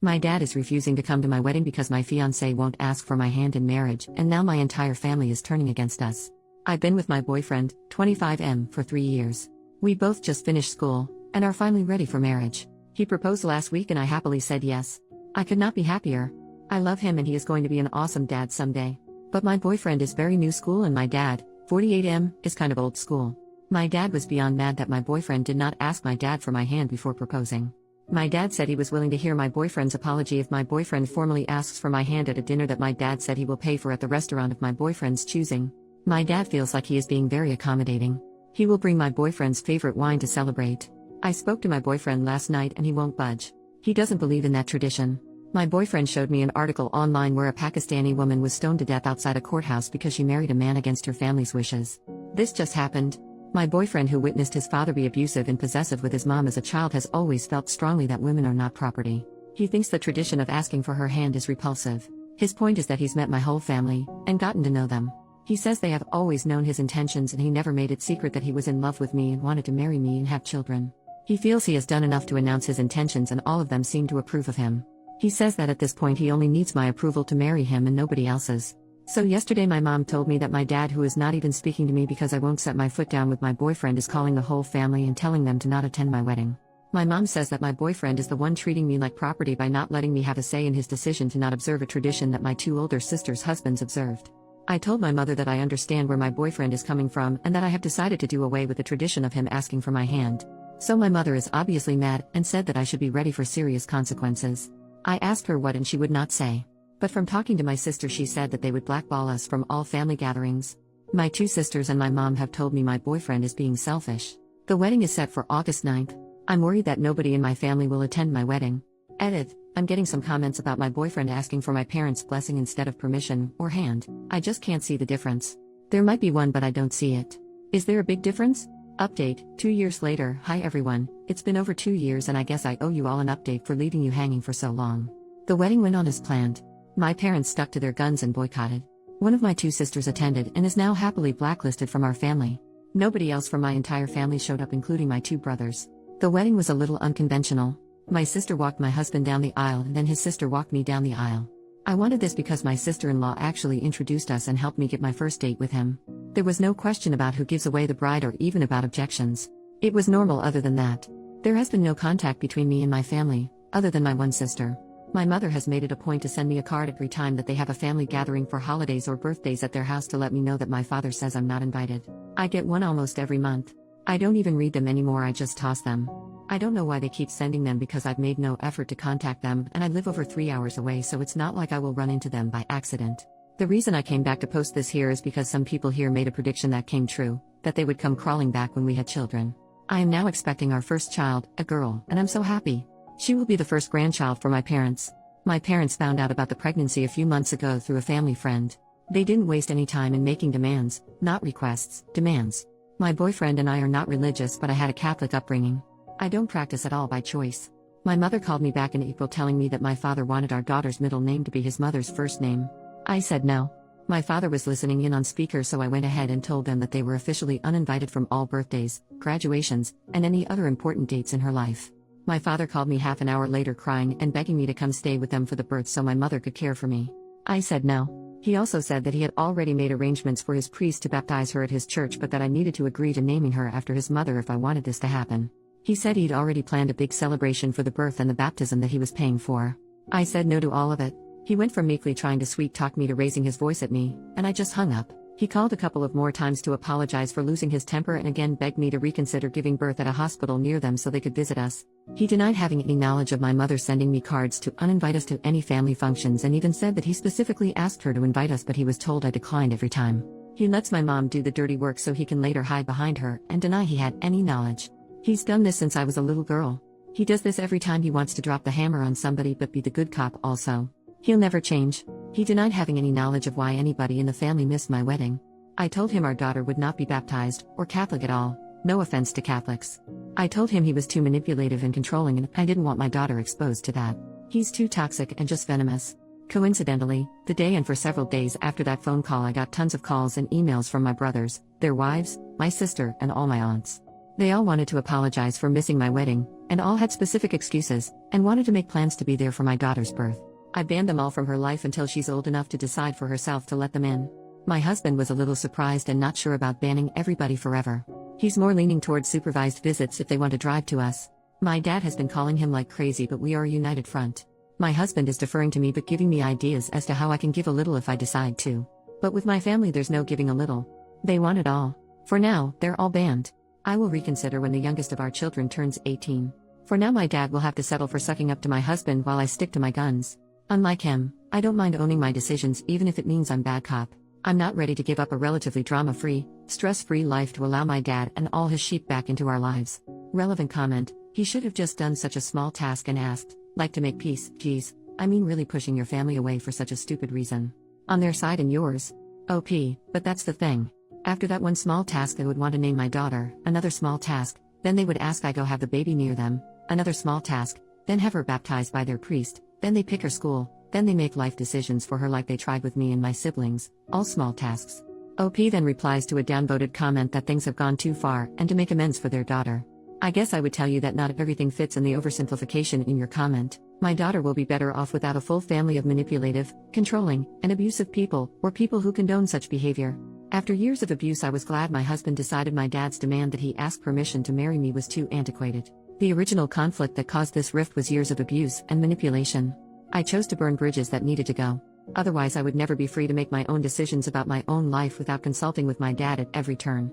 My dad is refusing to come to my wedding because my fiancé won't ask for my hand in marriage, and now my entire family is turning against us. I've been with my boyfriend, 25M, for 3 years. We both just finished school, and are finally ready for marriage. He proposed last week and I happily said yes. I could not be happier. I love him and he is going to be an awesome dad someday. But my boyfriend is very new school and my dad, 48M, is kind of old school. My dad was beyond mad that my boyfriend did not ask my dad for my hand before proposing. My dad said he was willing to hear my boyfriend's apology if my boyfriend formally asks for my hand at a dinner that my dad said he will pay for at the restaurant of my boyfriend's choosing. My dad feels like he is being very accommodating. He will bring my boyfriend's favorite wine to celebrate. I spoke to my boyfriend last night and he won't budge. He doesn't believe in that tradition. My boyfriend showed me an article online where a Pakistani woman was stoned to death outside a courthouse because she married a man against her family's wishes. This just happened. My boyfriend, who witnessed his father be abusive and possessive with his mom as a child, has always felt strongly that women are not property. He thinks the tradition of asking for her hand is repulsive. His point is that he's met my whole family, and gotten to know them. He says they have always known his intentions and he never made it secret that he was in love with me and wanted to marry me and have children. He feels he has done enough to announce his intentions and all of them seem to approve of him. He says that at this point he only needs my approval to marry him and nobody else's. So yesterday my mom told me that my dad, who is not even speaking to me because I won't set my foot down with my boyfriend, is calling the whole family and telling them to not attend my wedding. My mom says that my boyfriend is the one treating me like property by not letting me have a say in his decision to not observe a tradition that my 2 older sisters' husbands observed. I told my mother that I understand where my boyfriend is coming from and that I have decided to do away with the tradition of him asking for my hand. So my mother is obviously mad and said that I should be ready for serious consequences. I asked her what and she would not say. But from talking to my sister, she said that they would blackball us from all family gatherings. My 2 sisters and my mom have told me my boyfriend is being selfish. The wedding is set for August 9th. I'm worried that nobody in my family will attend my wedding. Edit. I'm getting some comments about my boyfriend asking for my parents' blessing instead of permission, or hand. I just can't see the difference. There might be one but I don't see it. Is there a big difference? Update, 2 years later. Hi everyone, it's been over 2 years and I guess I owe you all an update for leaving you hanging for so long. The wedding went on as planned. My parents stuck to their guns and boycotted. One of my 2 sisters attended and is now happily blacklisted from our family. Nobody else from my entire family showed up, including my 2 brothers. The wedding was a little unconventional. My sister walked my husband down the aisle and then his sister walked me down the aisle. I wanted this because my sister-in-law actually introduced us and helped me get my first date with him. There was no question about who gives away the bride or even about objections. It was normal other than that. There has been no contact between me and my family, other than my one sister. My mother has made it a point to send me a card every time that they have a family gathering for holidays or birthdays at their house to let me know that my father says I'm not invited. I get one almost every month. I don't even read them anymore, I just toss them. I don't know why they keep sending them because I've made no effort to contact them and I live over 3 hours away, so it's not like I will run into them by accident. The reason I came back to post this here is because some people here made a prediction that came true, that they would come crawling back when we had children. I am now expecting our first child, a girl, and I'm so happy. She will be the first grandchild for my parents. My parents found out about the pregnancy a few months ago through a family friend. They didn't waste any time in making demands, not requests, demands. My boyfriend and I are not religious, but I had a Catholic upbringing. I don't practice at all by choice. My mother called me back in April telling me that my father wanted our daughter's middle name to be his mother's first name. I said no. My father was listening in on speaker, so I went ahead and told them that they were officially uninvited from all birthdays, graduations, and any other important dates in her life. My father called me half an hour later crying and begging me to come stay with them for the birth so my mother could care for me. I said no. He also said that he had already made arrangements for his priest to baptize her at his church, but that I needed to agree to naming her after his mother if I wanted this to happen. He said he'd already planned a big celebration for the birth and the baptism that he was paying for. I said no to all of it. He went from meekly trying to sweet-talk me to raising his voice at me, and I just hung up. He called a couple of more times to apologize for losing his temper and again begged me to reconsider giving birth at a hospital near them so they could visit us. He denied having any knowledge of my mother sending me cards to uninvite us to any family functions and even said that he specifically asked her to invite us, but he was told I declined every time. He lets my mom do the dirty work so he can later hide behind her and deny he had any knowledge. He's done this since I was a little girl. He does this every time he wants to drop the hammer on somebody but be the good cop also. He'll never change. He denied having any knowledge of why anybody in the family missed my wedding. I told him our daughter would not be baptized, or Catholic at all, no offense to Catholics. I told him he was too manipulative and controlling and I didn't want my daughter exposed to that. He's too toxic and just venomous. Coincidentally, the day and for several days after that phone call I got tons of calls and emails from my brothers, their wives, my sister, and all my aunts. They all wanted to apologize for missing my wedding, and all had specific excuses, and wanted to make plans to be there for my daughter's birth. I banned them all from her life until she's old enough to decide for herself to let them in. My husband was a little surprised and not sure about banning everybody forever. He's more leaning towards supervised visits if they want to drive to us. My dad has been calling him like crazy, but we are a united front. My husband is deferring to me but giving me ideas as to how I can give a little if I decide to. But with my family there's no giving a little. They want it all. For now, they're all banned. I will reconsider when the youngest of our children turns 18. For now my dad will have to settle for sucking up to my husband while I stick to my guns. Unlike him, I don't mind owning my decisions even if it means I'm bad cop. I'm not ready to give up a relatively drama-free, stress-free life to allow my dad and all his sheep back into our lives. Relevant comment: he should have just done such a small task and asked, like to make peace. Geez, I mean really pushing your family away for such a stupid reason. On their side and yours. OP, but that's the thing. After that one small task they would want to name my daughter, another small task, then they would ask I go have the baby near them, another small task, then have her baptized by their priest, then they pick her school, then they make life decisions for her like they tried with me and my siblings, all small tasks. OP then replies to a downvoted comment that things have gone too far and to make amends for their daughter. I guess I would tell you that not everything fits in the oversimplification in your comment. My daughter will be better off without a full family of manipulative, controlling, and abusive people, or people who condone such behavior. After years of abuse I was glad my husband decided my dad's demand that he ask permission to marry me was too antiquated. The original conflict that caused this rift was years of abuse and manipulation. I chose to burn bridges that needed to go. Otherwise I would never be free to make my own decisions about my own life without consulting with my dad at every turn.